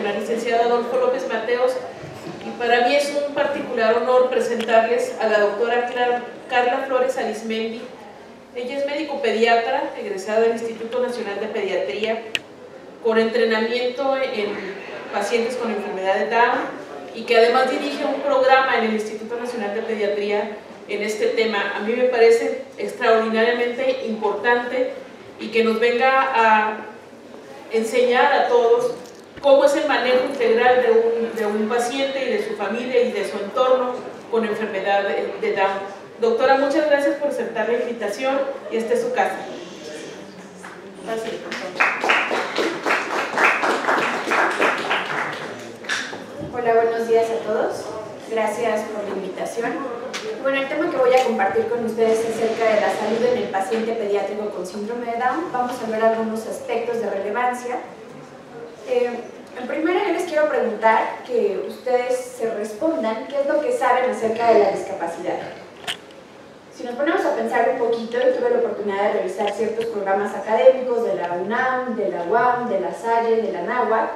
La licenciada Adolfo López Mateos, y para mí es un particular honor presentarles a la doctora Carla Flores Arismendi. Ella es médico pediatra, egresada del Instituto Nacional de Pediatría, con entrenamiento en pacientes con enfermedad de Down, y que además dirige un programa en el Instituto Nacional de Pediatría en este tema. A mí me parece extraordinariamente importante y que nos venga a enseñar a todos cómo es el manejo integral de un paciente y de su familia y de su entorno con enfermedad de Down. Doctora, muchas gracias por aceptar la invitación y esta es su casa. Gracias. Hola, buenos días a todos. Gracias por la invitación. Bueno, el tema que voy a compartir con ustedes es acerca de la salud en el paciente pediátrico con síndrome de Down. Vamos a ver algunos aspectos de relevancia. En primera, yo les quiero preguntar que ustedes se respondan qué es lo que saben acerca de la discapacidad. Si nos ponemos a pensar un poquito, yo tuve la oportunidad de revisar ciertos programas académicos de la UNAM, de la UAM, de la Salle, de la NAHUAC,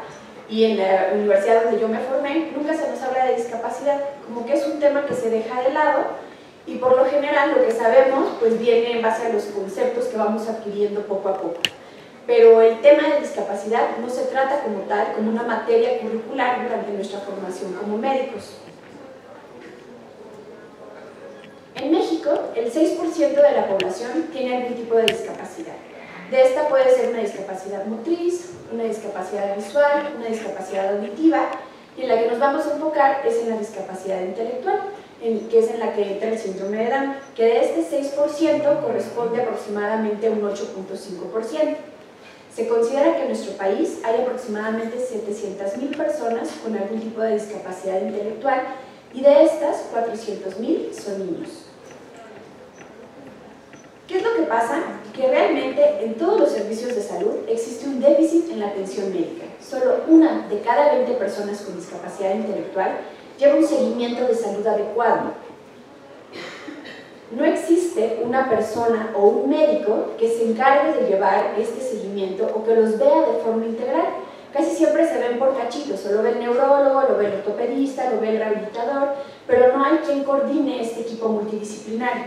y en la universidad donde yo me formé, nunca se nos habla de discapacidad, como que es un tema que se deja de lado, y por lo general lo que sabemos pues viene en base a los conceptos que vamos adquiriendo poco a poco. Pero el tema de discapacidad no se trata como tal, como una materia curricular durante nuestra formación como médicos. En México, el 6% de la población tiene algún tipo de discapacidad. De esta puede ser una discapacidad motriz, una discapacidad visual, una discapacidad auditiva, y en la que nos vamos a enfocar es en la discapacidad intelectual, que es en la que entra el síndrome de Down, que de este 6% corresponde aproximadamente a un 8.5%. Se considera que en nuestro país hay aproximadamente 700.000 personas con algún tipo de discapacidad intelectual, y de estas 400.000 son niños. ¿Qué es lo que pasa? Que realmente en todos los servicios de salud existe un déficit en la atención médica. Solo una de cada 20 personas con discapacidad intelectual lleva un seguimiento de salud adecuado. No existe una persona o un médico que se encargue de llevar este seguimiento o que los vea de forma integral. Casi siempre se ven por cachitos, o lo ve el neurólogo, lo ve el ortopedista, lo ve el rehabilitador, pero no hay quien coordine este equipo multidisciplinario.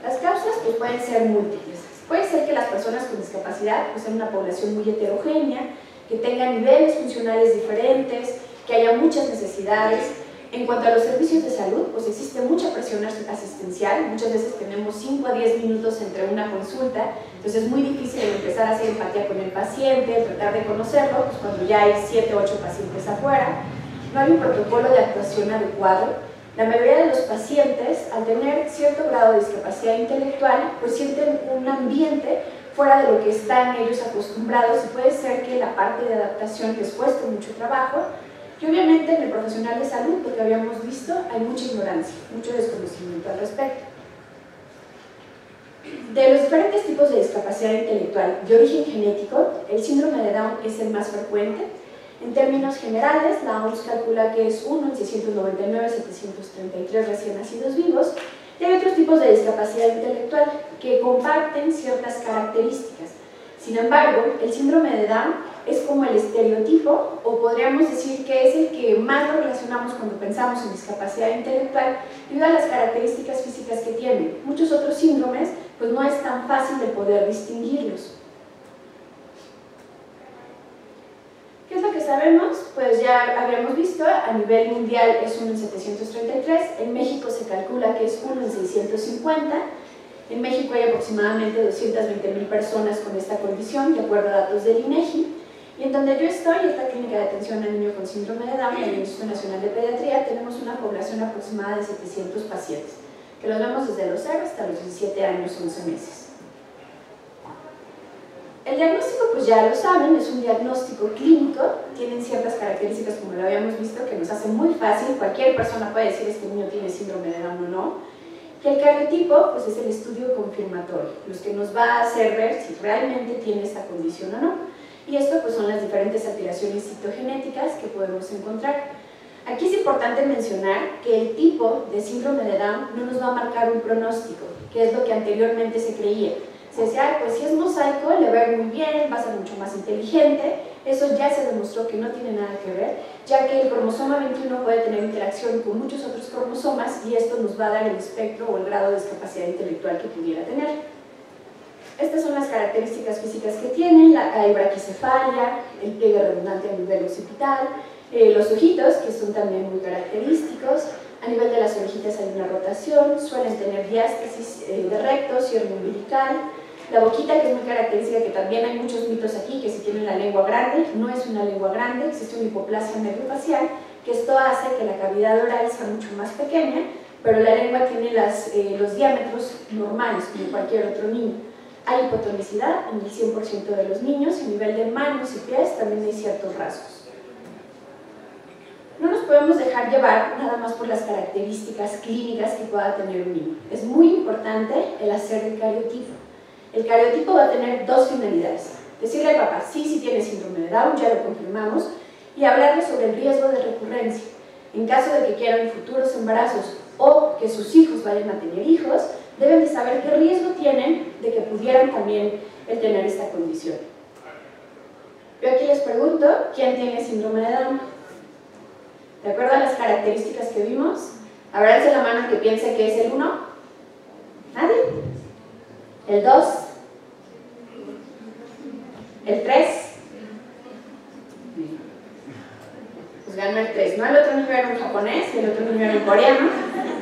Las causas pues, pueden ser múltiples. Puede ser que las personas con discapacidad pues, sean una población muy heterogénea, que tengan niveles funcionales diferentes, que haya muchas necesidades. En cuanto a los servicios de salud, pues existe mucha presión asistencial. Muchas veces tenemos 5 a 10 minutos entre una consulta, entonces es muy difícil empezar a hacer empatía con el paciente, tratar de conocerlo, pues cuando ya hay 7 o 8 pacientes afuera. No hay un protocolo de actuación adecuado. La mayoría de los pacientes, al tener cierto grado de discapacidad intelectual, pues sienten un ambiente fuera de lo que están ellos acostumbrados, y puede ser que la parte de adaptación les cueste mucho trabajo. Y obviamente en el profesional de salud, lo que habíamos visto, hay mucha ignorancia, mucho desconocimiento al respecto. De los diferentes tipos de discapacidad intelectual de origen genético, el síndrome de Down es el más frecuente. En términos generales, la OMS calcula que es 1 en 699.733 recién nacidos vivos, y hay otros tipos de discapacidad intelectual que comparten ciertas características. Sin embargo, el síndrome de Down es como el estereotipo, o podríamos decir que es el que más lo relacionamos cuando pensamos en discapacidad intelectual, debido a las características físicas que tiene. Muchos otros síndromes, pues no es tan fácil de poder distinguirlos. ¿Qué es lo que sabemos? Pues ya habíamos visto, a nivel mundial es 1 en 733, en México se calcula que es 1 en 650, en México hay aproximadamente 220.000 personas con esta condición, de acuerdo a datos del INEGI, y en donde yo estoy, esta clínica de atención al niño con síndrome de Down, en el Instituto Nacional de Pediatría, tenemos una población aproximada de 700 pacientes, que los vemos desde los 0 hasta los 17 años, 11 meses. El diagnóstico, pues ya lo saben, es un diagnóstico clínico, tienen ciertas características como lo habíamos visto, que nos hace muy fácil, cualquier persona puede decir este niño tiene síndrome de Down o no, y el cariotipo, pues es el estudio confirmatorio, los que nos va a hacer ver si realmente tiene esta condición o no, y esto pues son las diferentes alteraciones citogenéticas que podemos encontrar. Aquí es importante mencionar que el tipo de síndrome de Down no nos va a marcar un pronóstico, que es lo que anteriormente se creía. Se decía, pues si es mosaico, le va a ir muy bien, va a ser mucho más inteligente, Eso ya se demostró que no tiene nada que ver, ya que el cromosoma 21 puede tener interacción con muchos otros cromosomas y esto nos va a dar el espectro o el grado de discapacidad intelectual que pudiera tener. Estas son las características físicas que tienen: hay braquicefalia, el pliegue redundante a nivel occipital, los ojitos, que son también muy característicos. A nivel de las orejitas hay una rotación, suelen tener diástasis de recto, cierre umbilical. La boquita, que es muy característica, que también hay muchos mitos aquí, que si tienen la lengua grande, no es una lengua grande, existe una hipoplasia nerviofacial, que esto hace que la cavidad oral sea mucho más pequeña, pero la lengua tiene los diámetros normales, como cualquier otro niño. Hay hipotonicidad en el 100% de los niños, y a nivel de manos y pies también hay ciertos rasgos. No nos podemos dejar llevar nada más por las características clínicas que pueda tener un niño. Es muy importante el hacer el cariotipo. El cariotipo va a tener dos finalidades: decirle al papá, sí tiene síndrome de Down, ya lo confirmamos, y hablarle sobre el riesgo de recurrencia. En caso de que quieran futuros embarazos o que sus hijos vayan a tener hijos, deben de saber qué riesgo tienen de que pudieran también tener esta condición. Yo aquí les pregunto, ¿quién tiene síndrome de Down? ¿De acuerdo a las características que vimos? Abranse la mano que piense que es el 1. ¿Nadie? ¿El 2? ¿El 3? Pues ganó el 3, ¿no? El otro niño era un japonés y el otro niño era un coreano.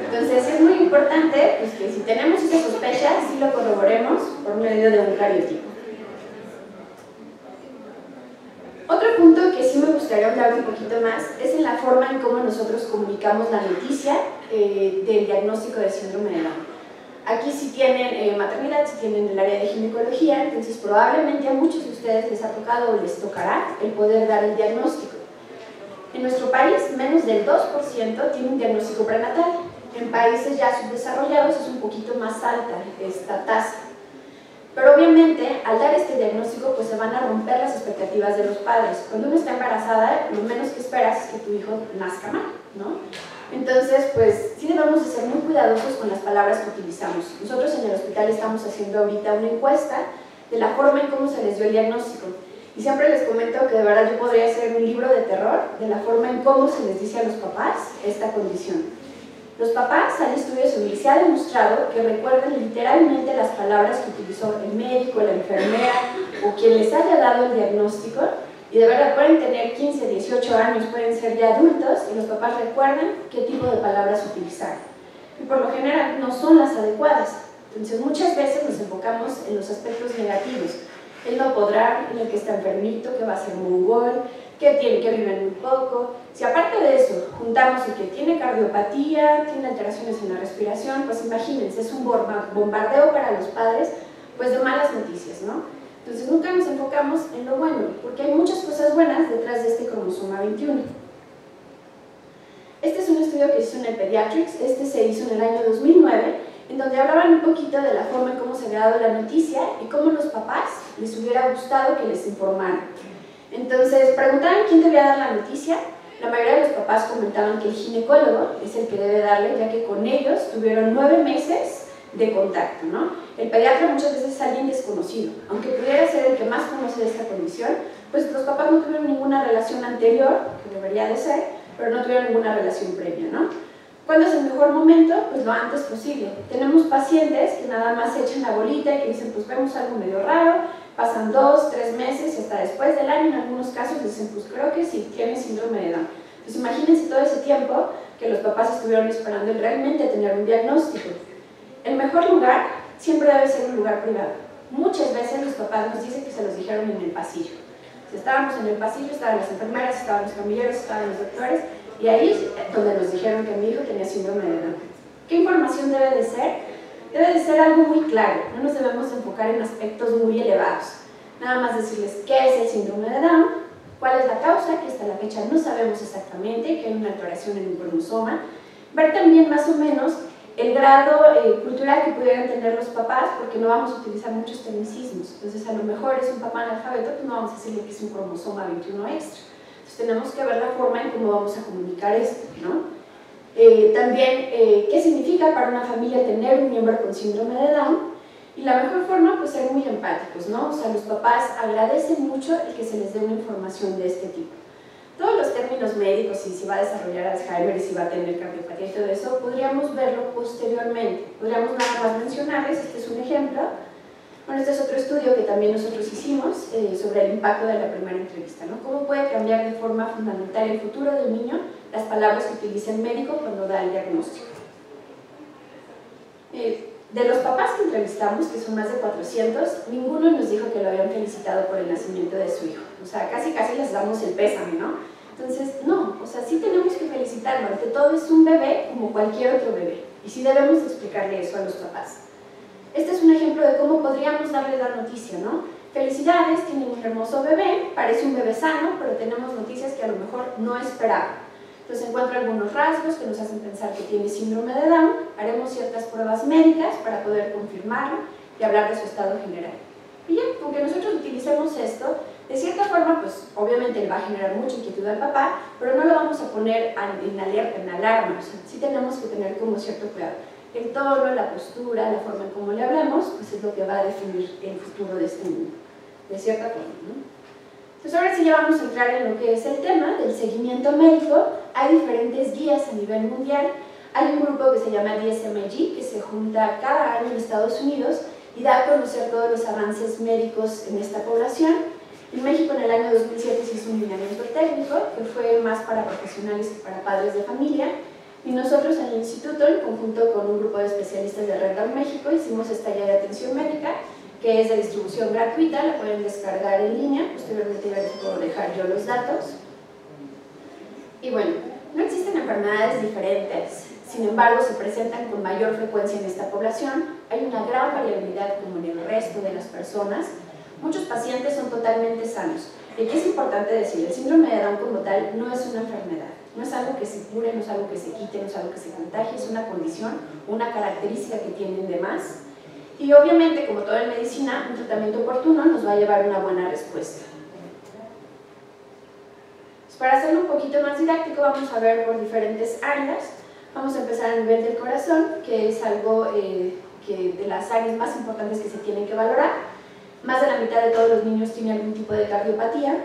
Entonces es muy importante pues, que si tenemos esa sospecha, sí lo corroboremos por medio de un cariotipo. Otro punto que sí me gustaría hablar un poquito más es en la forma en cómo nosotros comunicamos la noticia del diagnóstico de síndrome de Down. Aquí si tienen maternidad, si tienen el área de ginecología, entonces probablemente a muchos de ustedes les ha tocado o les tocará el poder dar el diagnóstico. En nuestro país, menos del 2% tiene un diagnóstico prenatal. En países ya subdesarrollados es un poquito más alta esta tasa. Pero obviamente, al dar este diagnóstico, pues se van a romper las expectativas de los padres. Cuando uno está embarazada, lo menos que esperas es que tu hijo nazca mal, ¿no? Entonces, pues sí debemos de ser muy cuidadosos con las palabras que utilizamos. Nosotros en el hospital estamos haciendo ahorita una encuesta de la forma en cómo se les dio el diagnóstico. Y siempre les comento que de verdad yo podría hacer un libro de terror de la forma en cómo se les dice a los papás esta condición. Los papás, hay estudios donde se ha demostrado que recuerdan literalmente las palabras que utilizó el médico, la enfermera o quien les haya dado el diagnóstico, y de verdad pueden tener 15, 18 años, pueden ser ya adultos, y los papás recuerdan qué tipo de palabras utilizar. Y por lo general no son las adecuadas. Entonces muchas veces nos enfocamos en los aspectos negativos. Él no podrá, en el que está enfermito, que va a ser mongol, que vive muy poco. Si aparte de eso juntamos el que tiene cardiopatía, tiene alteraciones en la respiración, pues imagínense, es un bombardeo para los padres pues de malas noticias, ¿no? Entonces nunca nos enfocamos en lo bueno, porque hay muchas cosas buenas detrás de este cromosoma 21. Este es un estudio que se hizo en el Pediatrics, este se hizo en el año 2009, en donde hablaban un poquito de la forma en cómo se había dado la noticia y cómo los papás les hubiera gustado que les informaran. Entonces preguntaban quién debía dar la noticia. La mayoría de los papás comentaban que el ginecólogo es el que debe darle, ya que con ellos tuvieron 9 meses de contacto, ¿no? El pediatra muchas veces es alguien desconocido, aunque pudiera ser el que más conoce de esta condición, pues los papás no tuvieron ninguna relación anterior, que debería de ser, pero no tuvieron ninguna relación previa, ¿no? ¿Cuándo es el mejor momento? Pues lo antes posible. Tenemos pacientes que nada más se echan la bolita y que dicen, pues vemos algo medio raro, pasan 2, 3 meses y hasta después del año en algunos casos dicen, pues creo que sí, tiene síndrome de Down. Pues imagínense todo ese tiempo que los papás estuvieron esperando el realmente tener un diagnóstico. El mejor lugar siempre debe ser un lugar privado. Muchas veces los papás nos dicen que se los dijeron en el pasillo. Si estábamos en el pasillo, estaban las enfermeras, estaban los camilleros, estaban los doctores, y ahí es donde nos dijeron que mi hijo tenía síndrome de Down. ¿Qué información debe de ser? Debe de ser algo muy claro, no nos debemos enfocar en aspectos muy elevados. Nada más decirles qué es el síndrome de Down, cuál es la causa, que hasta la fecha no sabemos exactamente, que hay una alteración en un cromosoma. Ver también más o menos el grado cultural que pudieran tener los papás, porque no vamos a utilizar muchos tecnicismos. Entonces a lo mejor es un papá analfabeto, pues no vamos a decirle que es un cromosoma 21 extra. Entonces tenemos que ver la forma en cómo vamos a comunicar esto, ¿no? También, ¿qué significa para una familia tener un miembro con síndrome de Down? Y la mejor forma, pues ser muy empáticos, ¿no? O sea, los papás agradecen mucho el que se les dé una información de este tipo. Todos los términos médicos, y si va a desarrollar Alzheimer y si va a tener cardiopatía y todo eso, podríamos verlo posteriormente. Podríamos nada más mencionarles, este es un ejemplo. Bueno, este es otro estudio que también nosotros hicimos sobre el impacto de la primera entrevista, ¿no? Cómo puede cambiar de forma fundamental el futuro del niño las palabras que utiliza el médico cuando da el diagnóstico. De los papás que entrevistamos, que son más de 400, ninguno nos dijo que lo habían felicitado por el nacimiento de su hijo. O sea, casi les damos el pésame, ¿no? Entonces, no, o sea, sí tenemos que felicitarlo. Ante todo es un bebé como cualquier otro bebé. Y sí debemos explicarle eso a los papás. Este es un ejemplo de cómo podríamos darle la noticia, ¿no? Felicidades, tienen un hermoso bebé, parece un bebé sano, pero tenemos noticias que a lo mejor no esperaba. Entonces encuentra algunos rasgos que nos hacen pensar que tiene síndrome de Down, haremos ciertas pruebas médicas para poder confirmarlo y hablar de su estado general. Y ya, aunque nosotros utilicemos esto, de cierta forma, pues obviamente le va a generar mucha inquietud al papá, pero no lo vamos a poner en alerta, en alarma, o sea, sí tenemos que tener como cierto cuidado. El tono, la postura, la forma en cómo le hablamos, pues es lo que va a definir el futuro de este niño, de cierta forma, ¿no? Entonces ahora sí ya vamos a entrar en lo que es el tema del seguimiento médico. Hay diferentes guías a nivel mundial. Hay un grupo que se llama DSMG, que se junta cada año en Estados Unidos y da a conocer todos los avances médicos en esta población. En México en el año 2007 se hizo un lineamiento técnico que fue más para profesionales que para padres de familia, y nosotros en el instituto, en conjunto con un grupo de especialistas de Red Down México, hicimos esta guía de atención médica que es de distribución gratuita, la pueden descargar en línea, posteriormente ya les puedo dejar yo los datos. Y bueno, no existen enfermedades diferentes, sin embargo se presentan con mayor frecuencia en esta población, hay una gran variabilidad como en el resto de las personas, muchos pacientes son totalmente sanos. Y aquí es importante decir, el síndrome de Down como tal no es una enfermedad, no es algo que se cure, no es algo que se quite, no es algo que se contagie, es una condición, una característica que tienen de más. Y obviamente, como todo en medicina, un tratamiento oportuno nos va a llevar una buena respuesta. Pues para hacerlo un poquito más didáctico, vamos a ver por diferentes áreas. Vamos a empezar a nivel del corazón, que es algo que de las áreas más importantes que se tienen que valorar. Más de la mitad de todos los niños tienen algún tipo de cardiopatía.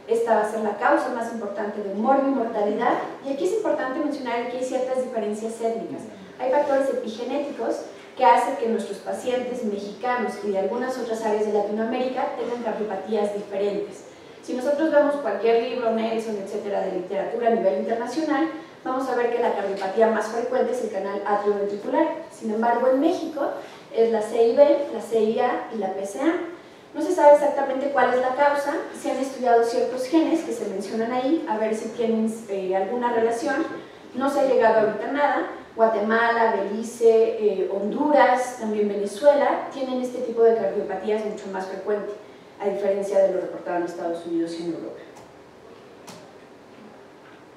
Esta va a ser la causa más importante de morbio y mortalidad. Y aquí es importante mencionar que hay ciertas diferencias étnicas. Hay factores epigenéticos que hacen que nuestros pacientes mexicanos y de algunas otras áreas de Latinoamérica tengan cardiopatías diferentes. Si nosotros vemos cualquier libro, Nelson, etcétera, de literatura a nivel internacional, vamos a ver que la cardiopatía más frecuente es el canal atrioventricular. Sin embargo, en México es la CIB, la CIA y la PCA. No se sabe exactamente cuál es la causa, se han estudiado ciertos genes que se mencionan ahí, a ver si tienen alguna relación. No se ha llegado ahorita a nada. Guatemala, Belice, Honduras, también Venezuela, tienen este tipo de cardiopatías mucho más frecuente, a diferencia de lo reportado en Estados Unidos y en Europa.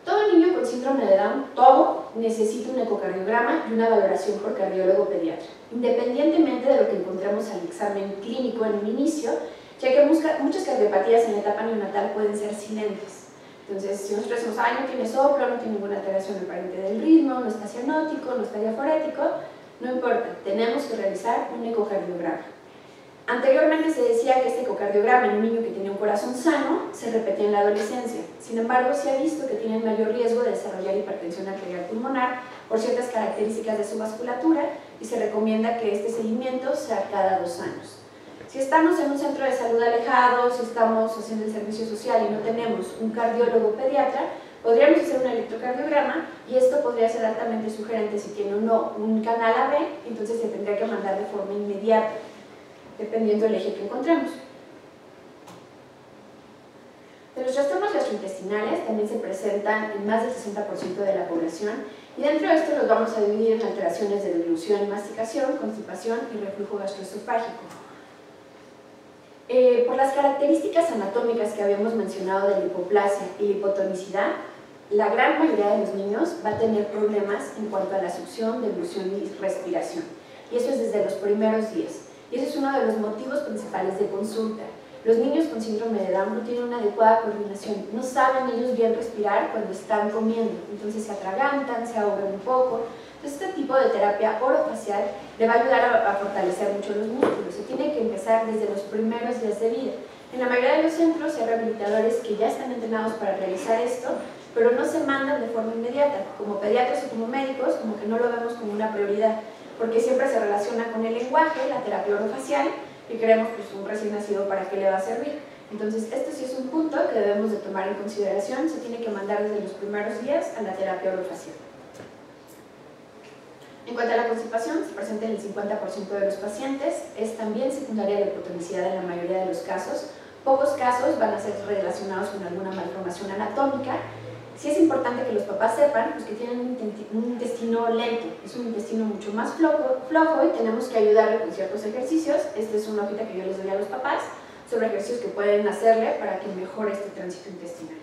Todo niño con síndrome de Down, todo, necesita un ecocardiograma y una valoración por cardiólogo pediatra, independientemente de lo que encontremos al examen clínico en un inicio, ya que muchas cardiopatías en la etapa neonatal pueden ser silentes. Entonces, si nosotros decimos, ay, no tiene soplo, no tiene ninguna alteración aparente del ritmo, no está cianótico, no está diaforético, no importa, tenemos que realizar un ecocardiograma. Anteriormente se decía que este ecocardiograma en un niño que tenía un corazón sano se repetía en la adolescencia. Sin embargo, se ha visto que tienen mayor riesgo de desarrollar hipertensión arterial pulmonar por ciertas características de su vasculatura y se recomienda que este seguimiento sea cada 2 años. Si estamos en un centro de salud alejado, si estamos haciendo el servicio social y no tenemos un cardiólogo pediatra, podríamos hacer un electrocardiograma y esto podría ser altamente sugerente si tiene o no un canal AB, entonces se tendría que mandar de forma inmediata, dependiendo del eje que encontremos. De los trastornos gastrointestinales también se presentan en más del 60% de la población y dentro de esto los vamos a dividir en alteraciones de deglución y masticación, constipación y reflujo gastroesofágico. Por las características anatómicas que habíamos mencionado de la hipoplasia y la hipotonicidad, la gran mayoría de los niños va a tener problemas en cuanto a la succión, deglución y respiración. Y eso es desde los primeros días. Y ese es uno de los motivos principales de consulta. Los niños con síndrome de Down no tienen una adecuada coordinación, no saben ellos bien respirar cuando están comiendo, entonces se atragantan, se ahogan un poco. Entonces este tipo de terapia orofacial le va a ayudar a fortalecer mucho los músculos. Se tiene que empezar desde los primeros días de vida. En la mayoría de los centros hay rehabilitadores que ya están entrenados para realizar esto, pero no se mandan de forma inmediata. Como pediatras o como médicos, como que no lo vemos como una prioridad, porque siempre se relaciona con el lenguaje, la terapia orofacial, y creemos pues un recién nacido para qué le va a servir. Entonces este sí es un punto que debemos de tomar en consideración, se tiene que mandar desde los primeros días a la terapia orofacial. En cuanto a la constipación, se presenta en el 50% de los pacientes, es también secundaria a la hipotonicidad en la mayoría de los casos. Pocos casos van a ser relacionados con alguna malformación anatómica. Sí es importante que los papás sepan pues, que tienen un intestino lento, es un intestino mucho más flojo y tenemos que ayudarle con ciertos ejercicios. Esta es una hojita que yo les doy a los papás sobre ejercicios que pueden hacerle para que mejore este tránsito intestinal.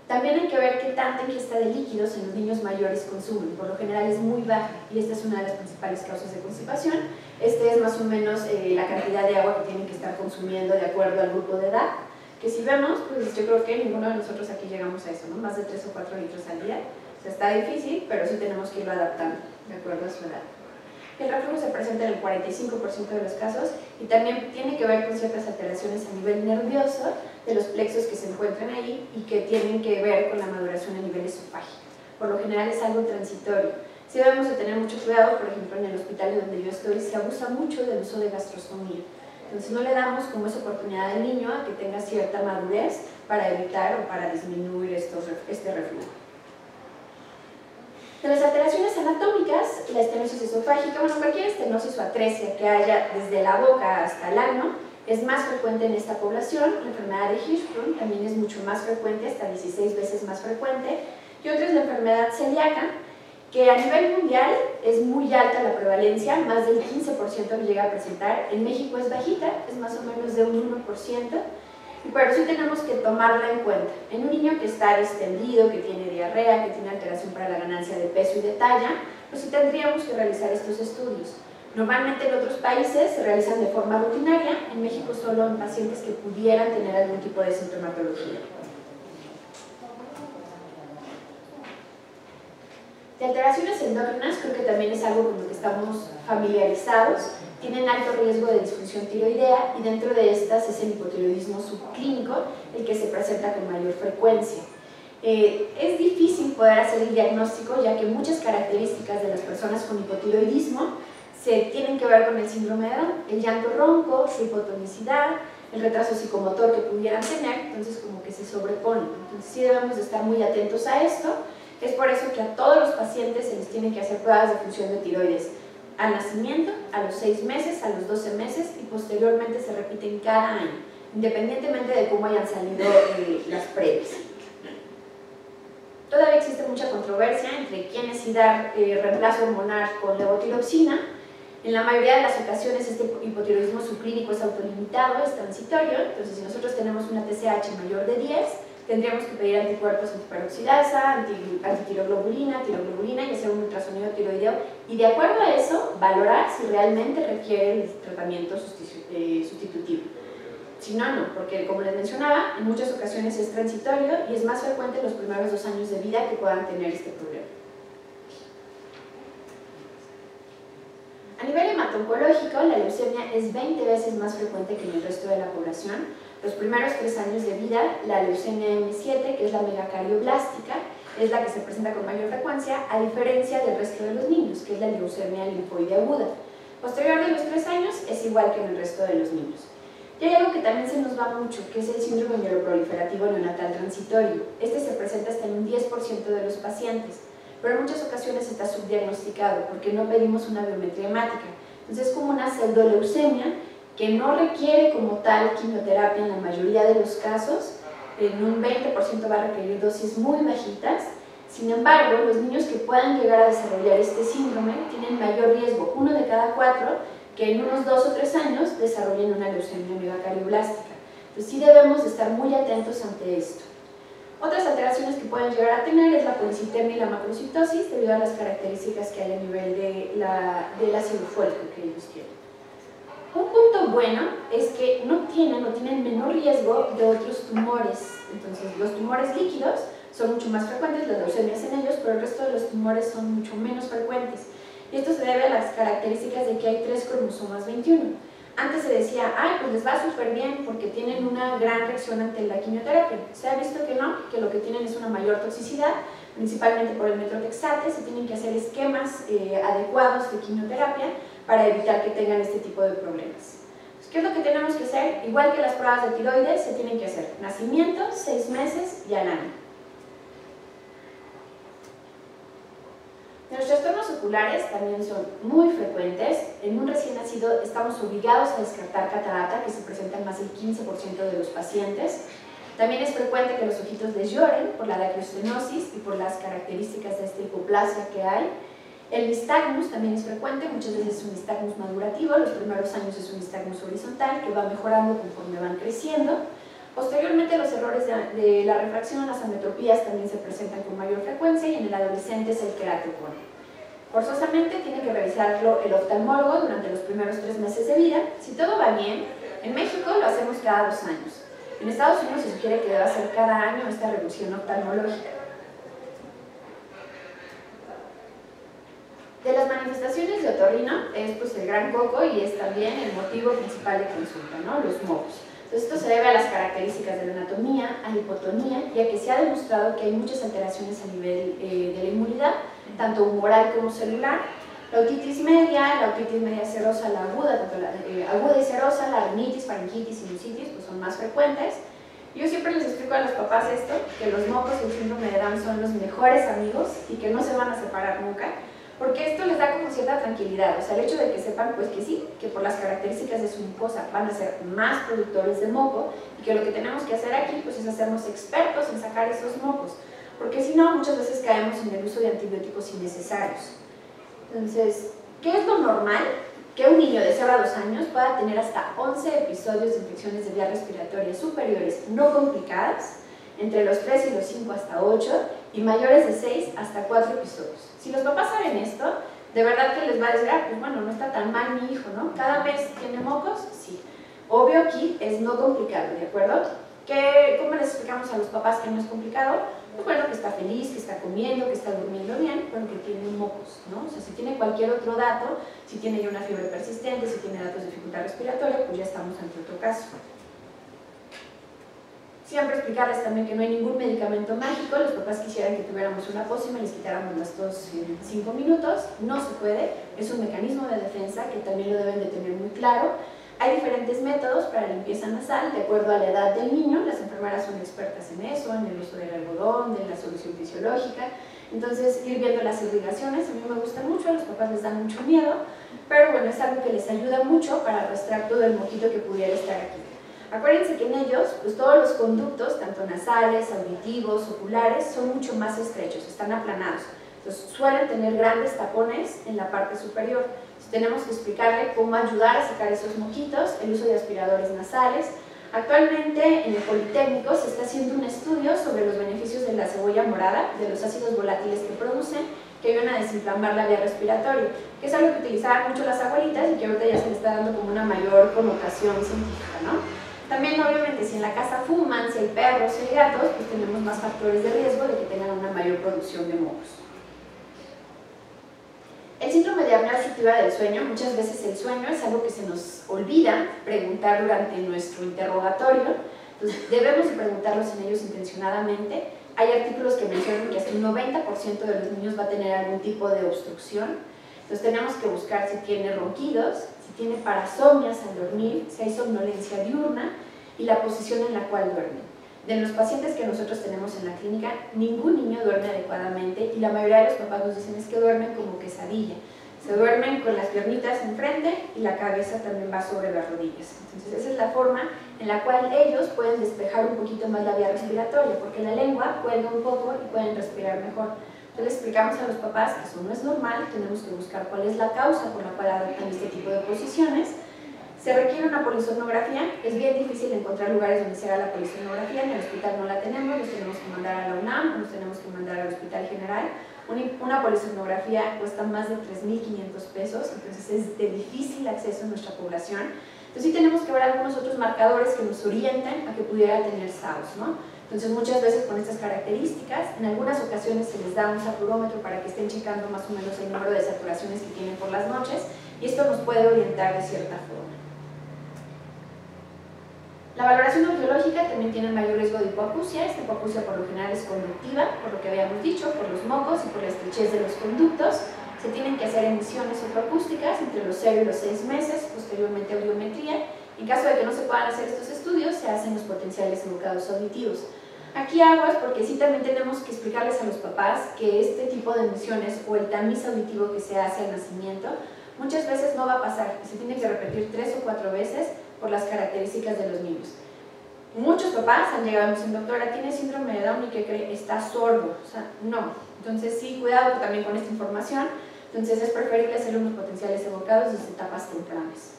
También hay que ver qué tanta ingesta de líquidos en los niños mayores consumen. Por lo general es muy baja y esta es una de las principales causas de constipación. Este es más o menos la cantidad de agua que tienen que estar consumiendo de acuerdo al grupo de edad. Que si vemos, pues yo creo que ninguno de nosotros aquí llegamos a eso, ¿no? Más de 3 o 4 litros al día. O sea, está difícil, pero sí tenemos que irlo adaptando de acuerdo a su edad. El reflujo se presenta en el 45% de los casos y también tiene que ver con ciertas alteraciones a nivel nervioso de los plexos que se encuentran ahí y que tienen que ver con la maduración a nivel esofágico. Por lo general es algo transitorio. Sí debemos de tener mucho cuidado, por ejemplo en el hospital donde yo estoy se abusa mucho del uso de gastrostomía. Entonces no le damos como esa oportunidad al niño a que tenga cierta madurez para evitar o para disminuir este reflujo. De las alteraciones anatómicas, la estenosis esofágica, bueno, cualquier estenosis o atresia que haya desde la boca hasta el ano es más frecuente en esta población. La enfermedad de Hirschsprung también es mucho más frecuente, hasta 16 veces más frecuente. Y otra es la enfermedad celíaca, que a nivel mundial es muy alta la prevalencia, más del 15% que llega a presentar. En México es bajita, es más o menos de un 1%. Pero sí tenemos que tomarla en cuenta. En un niño que está distendido, que tiene diarrea, que tiene alteración para la ganancia de peso y de talla, pues sí tendríamos que realizar estos estudios. Normalmente en otros países se realizan de forma rutinaria, en México solo en pacientes que pudieran tener algún tipo de sintomatología. De alteraciones endócrinas, creo que también es algo con lo que estamos familiarizados. Tienen alto riesgo de disfunción tiroidea y dentro de estas es el hipotiroidismo subclínico el que se presenta con mayor frecuencia. Es difícil poder hacer el diagnóstico ya que muchas características de las personas con hipotiroidismo se tienen que ver con el síndrome de Down, el llanto ronco, su hipotonicidad, el retraso psicomotor que pudieran tener, entonces como que se sobreponen. Entonces sí debemos de estar muy atentos a esto. Es por eso que a todos los pacientes se les tienen que hacer pruebas de función de tiroides al nacimiento, a los 6 meses, a los 12 meses y posteriormente se repiten cada año, independientemente de cómo hayan salido las previas. Todavía existe mucha controversia entre quiénes sí dar reemplazo hormonal con levotiroxina. En la mayoría de las ocasiones este hipotiroidismo subclínico es autolimitado, es transitorio, entonces si nosotros tenemos una TSH mayor de 10, tendríamos que pedir anticuerpos antiperoxidasa, antitiroglobulina, tiroglobulina y hacer un ultrasonido tiroideo y de acuerdo a eso valorar si realmente requiere el tratamiento sustitutivo. Si no, no, porque como les mencionaba, en muchas ocasiones es transitorio y es más frecuente en los primeros 2 años de vida que puedan tener este problema. A nivel hemato-oncológico, la leucemia es 20 veces más frecuente que en el resto de la población. Los primeros 3 años de vida, la leucemia M7, que es la megacardioblástica, es la que se presenta con mayor frecuencia, a diferencia del resto de los niños, que es la leucemia linfoide aguda. Posterior de los 3 años, es igual que en el resto de los niños. Y hay algo que también se nos va mucho, que es el síndrome mieloproliferativo neonatal transitorio. Este se presenta hasta en un 10% de los pacientes, pero en muchas ocasiones está subdiagnosticado porque no pedimos una biometría hemática. Entonces es como una pseudoleucemia que no requiere como tal quimioterapia en la mayoría de los casos, en un 20% va a requerir dosis muy bajitas. Sin embargo, los niños que puedan llegar a desarrollar este síndrome tienen mayor riesgo, 1 de cada 4, que en unos 2 o 3 años desarrollen una leucemia megacardioblástica. Entonces sí debemos de estar muy atentos ante esto. Otras alteraciones que pueden llegar a tener es la policitemia y la macrocitosis debido a las características que hay a nivel del ácido fólico que ellos tienen. Un punto lo bueno es que no tienen menor riesgo de otros tumores. Entonces, los tumores líquidos son mucho más frecuentes, las leucemias en ellos, pero el resto de los tumores son mucho menos frecuentes. Y esto se debe a las características de que hay 3 cromosomas 21. Antes se decía, ay, pues les va súper bien porque tienen una gran reacción ante la quimioterapia. Se ha visto que no, que lo que tienen es una mayor toxicidad, principalmente por el metrotexate. Se tienen que hacer esquemas adecuados de quimioterapia para evitar que tengan este tipo de problemas. Entonces, ¿qué es lo que tenemos que hacer? Igual que las pruebas de tiroides, se tienen que hacer nacimiento, 6 meses y al año. Los trastornos oculares también son muy frecuentes. En un recién nacido estamos obligados a descartar catarata, que se presenta en más del 15% de los pacientes. También es frecuente que los ojitos les lloren por la dacrostenosis y por las características de esta hipoplasia que hay. El nistagmus también es frecuente, muchas veces es un nistagmus madurativo, los primeros años es un nistagmus horizontal que va mejorando conforme van creciendo. Posteriormente los errores de la refracción, las ametropías también se presentan con mayor frecuencia y en el adolescente es el queratocono. Forzosamente tiene que revisarlo el oftalmólogo durante los primeros 3 meses de vida. Si todo va bien, en México lo hacemos cada 2 años. En Estados Unidos se sugiere que deba hacer cada año esta revisión oftalmológica. De las manifestaciones de otorrino es pues, el gran coco y es también el motivo principal de consulta, ¿no? Los mocos. Entonces, esto se debe a las características de la anatomía, a la hipotonía, ya que se ha demostrado que hay muchas alteraciones a nivel de la inmunidad, tanto humoral como celular. La otitis media serosa, la aguda, tanto la aguda y serosa, la rinitis, faringitis, sinusitis, pues son más frecuentes. Yo siempre les explico a los papás esto, que los mocos y el síndrome de Down son los mejores amigos y que no se van a separar nunca, porque esto les da como cierta tranquilidad, o sea, el hecho de que sepan pues que sí, que por las características de su mucosa van a ser más productores de moco y que lo que tenemos que hacer aquí pues es hacernos expertos en sacar esos mocos, porque si no muchas veces caemos en el uso de antibióticos innecesarios. Entonces, ¿qué es lo normal? Que un niño de 0 a 2 años pueda tener hasta 11 episodios de infecciones de vías respiratorias superiores no complicadas, entre los 3 y los 5 hasta 8, y mayores de 6 hasta 4 episodios. Si los papás saben esto, de verdad que les va a decir, ah, pues bueno, no está tan mal mi hijo, ¿no? ¿Cada vez tiene mocos? Sí. Obvio aquí es no complicado, ¿de acuerdo? ¿Cómo les explicamos a los papás que no es complicado? Pues bueno, que está feliz, que está comiendo, que está durmiendo bien, pero que tiene mocos, ¿no? O sea, si tiene cualquier otro dato, si tiene ya una fiebre persistente, si tiene datos de dificultad respiratoria, pues ya estamos ante otro caso. Siempre explicarles también que no hay ningún medicamento mágico. Los papás quisieran que tuviéramos una pócima y les quitáramos las tos en 5 minutos. No se puede, es un mecanismo de defensa que también lo deben de tener muy claro. Hay diferentes métodos para limpieza nasal de acuerdo a la edad del niño. Las enfermeras son expertas en eso, en el uso del algodón, de la solución fisiológica. Entonces, ir viendo las irrigaciones, a mí me gustan mucho, a los papás les dan mucho miedo, pero bueno, es algo que les ayuda mucho para arrastrar todo el moquito que pudiera estar aquí. Acuérdense que en ellos, pues todos los conductos, tanto nasales, auditivos, oculares, son mucho más estrechos, están aplanados. Entonces suelen tener grandes tapones en la parte superior. Entonces, tenemos que explicarle cómo ayudar a sacar esos moquitos, el uso de aspiradores nasales. Actualmente en el Politécnico se está haciendo un estudio sobre los beneficios de la cebolla morada, de los ácidos volátiles que producen, que ayudan a desinflamar la vía respiratoria, que es algo que utilizaban mucho las abuelitas y que ahorita ya se le está dando como una mayor connotación científica, ¿no? También, obviamente, si en la casa fuman, si hay perros, si hay gatos, pues tenemos más factores de riesgo de que tengan una mayor producción de mocos. El síndrome de apnea obstructiva del sueño, muchas veces el sueño es algo que se nos olvida preguntar durante nuestro interrogatorio, entonces debemos preguntarlos en ellos intencionadamente. Hay artículos que mencionan que hasta un 90% de los niños va a tener algún tipo de obstrucción, entonces tenemos que buscar si tiene ronquidos, tiene parasomnias al dormir, si hay somnolencia diurna y la posición en la cual duerme. De los pacientes que nosotros tenemos en la clínica, ningún niño duerme adecuadamente y la mayoría de los papás nos dicen es que duermen como quesadilla. Se duermen con las piernitas enfrente y la cabeza también va sobre las rodillas. Entonces esa es la forma en la cual ellos pueden despejar un poquito más la vía respiratoria, porque la lengua cuelga un poco y pueden respirar mejor. Entonces le explicamos a los papás que eso no es normal, tenemos que buscar cuál es la causa por la cual adoptan este tipo de posiciones. Se requiere una polisomnografía, es bien difícil encontrar lugares donde se haga la polisomnografía, en el hospital no la tenemos, los tenemos que mandar a la UNAM o los tenemos que mandar al Hospital General. Una polisomnografía cuesta más de 3.500 pesos, entonces es de difícil acceso en nuestra población. Entonces sí tenemos que ver algunos otros marcadores que nos orientan a que pudiera tener SAOS, ¿no? Entonces muchas veces con estas características, en algunas ocasiones se les da un saturómetro para que estén checando más o menos el número de saturaciones que tienen por las noches, y esto nos puede orientar de cierta forma. La valoración audiológica también tiene mayor riesgo de hipoacusia. Esta hipoacusia por lo general es conductiva, por lo que habíamos dicho, por los mocos y por la estrechez de los conductos. Se tienen que hacer emisiones autoacústicas entre los 0 y los 6 meses, posteriormente audiometría. En caso de que no se puedan hacer estos estudios, se hacen los potenciales evocados auditivos. Aquí aguas porque sí también tenemos que explicarles a los papás que este tipo de emisiones o el tamiz auditivo que se hace al nacimiento muchas veces no va a pasar y se tiene que repetir 3 o 4 veces por las características de los niños. Muchos papás han llegado y me dicen, doctora, tiene síndrome de Down y ¿qué cree? Está sordo. O sea, no. Entonces sí, cuidado también con esta información. Entonces es preferible hacer unos potenciales evocados desde etapas tempranas.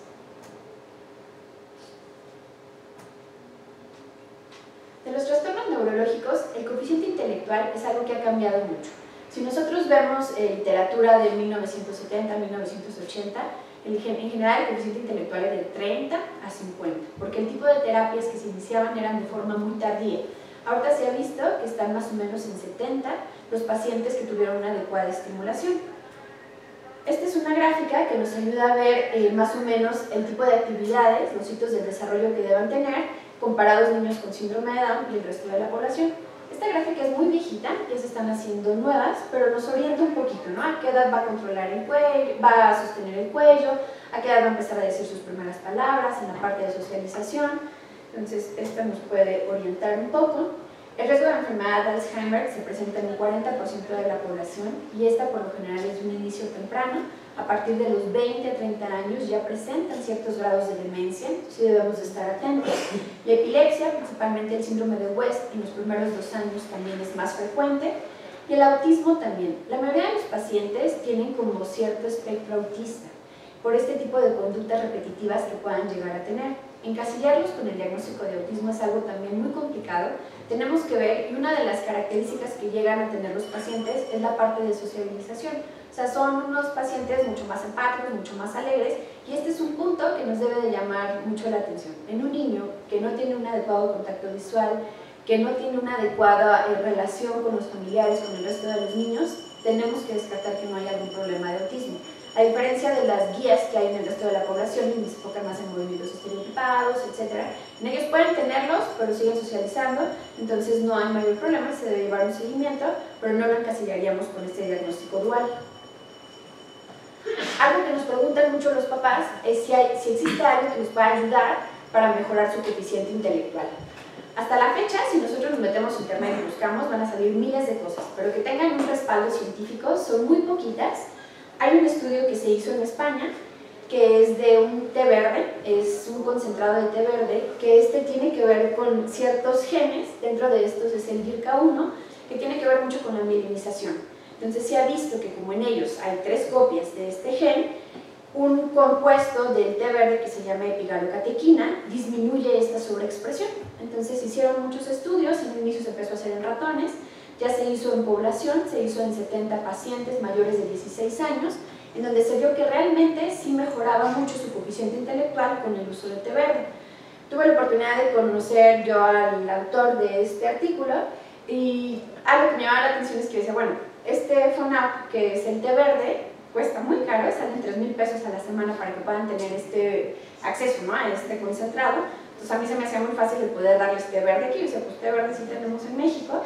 De los trastornos neurológicos, el coeficiente intelectual es algo que ha cambiado mucho. Si nosotros vemos literatura de 1970 a 1980, en general el coeficiente intelectual era de 30 a 50, porque el tipo de terapias que se iniciaban eran de forma muy tardía. Ahorita se ha visto que están más o menos en 70 los pacientes que tuvieron una adecuada estimulación. Esta es una gráfica que nos ayuda a ver más o menos el tipo de actividades, los hitos del desarrollo que deban tener, comparados niños con síndrome de Down y el resto de la población. Esta gráfica es muy viejita, ya se están haciendo nuevas, pero nos orienta un poquito, ¿no? A qué edad va a controlar el cuello, va a sostener el cuello, a qué edad va a empezar a decir sus primeras palabras, en la parte de socialización. Entonces, esta nos puede orientar un poco. El riesgo de enfermedad de Alzheimer se presenta en un 40% de la población y esta por lo general es de un inicio temprano. A partir de los 20 a 30 años ya presentan ciertos grados de demencia, sí debemos estar atentos. La epilepsia, principalmente el síndrome de West, en los primeros 2 años también es más frecuente. Y el autismo también. La mayoría de los pacientes tienen como cierto espectro autista por este tipo de conductas repetitivas que puedan llegar a tener. Encasillarlos con el diagnóstico de autismo es algo también muy complicado. Tenemos que ver, y una de las características que llegan a tener los pacientes es la parte de sociabilización. O sea, son unos pacientes mucho más empáticos, mucho más alegres, y este es un punto que nos debe de llamar mucho la atención. En un niño que no tiene un adecuado contacto visual, que no tiene una adecuada relación con los familiares, con el resto de los niños, tenemos que descartar que no haya algún problema de autismo. A diferencia de las guías que hay en el resto de la población, y se enfocan más en movimientos estereotipados, etc. En ellos pueden tenerlos, pero siguen socializando, entonces no hay mayor problema, se debe llevar un seguimiento, pero no lo encasillaríamos con este diagnóstico dual. Algo que nos preguntan mucho los papás es si existe algo que nos pueda ayudar para mejorar su coeficiente intelectual. Hasta la fecha, si nosotros nos metemos en internet y buscamos, van a salir miles de cosas, pero que tengan un respaldo científico son muy poquitas. Hay un estudio que se hizo en España que es de un té verde, es un concentrado de té verde, que tiene que ver con ciertos genes, dentro de estos es el DIRCA1, que tiene que ver mucho con la mielinización. Entonces se ha visto que como en ellos hay 3 copias de este gen, un compuesto del té verde que se llama epigalocatequina disminuye esta sobreexpresión. Entonces hicieron muchos estudios, en un inicio se empezó a hacer en ratones, ya se hizo en población, se hizo en 70 pacientes mayores de 16 años, en donde se vio que realmente sí mejoraba mucho su coeficiente intelectual con el uso del té verde. Tuve la oportunidad de conocer yo al autor de este artículo y algo que me llamaba la atención es que decía, bueno, este FONAP, que es el té verde, cuesta muy caro, salen 3,000 pesos a la semana para que puedan tener este acceso, ¿no?, a este concentrado. Entonces a mí se me hacía muy fácil el poder darles té verde aquí, o sea, pues té verde sí tenemos en México,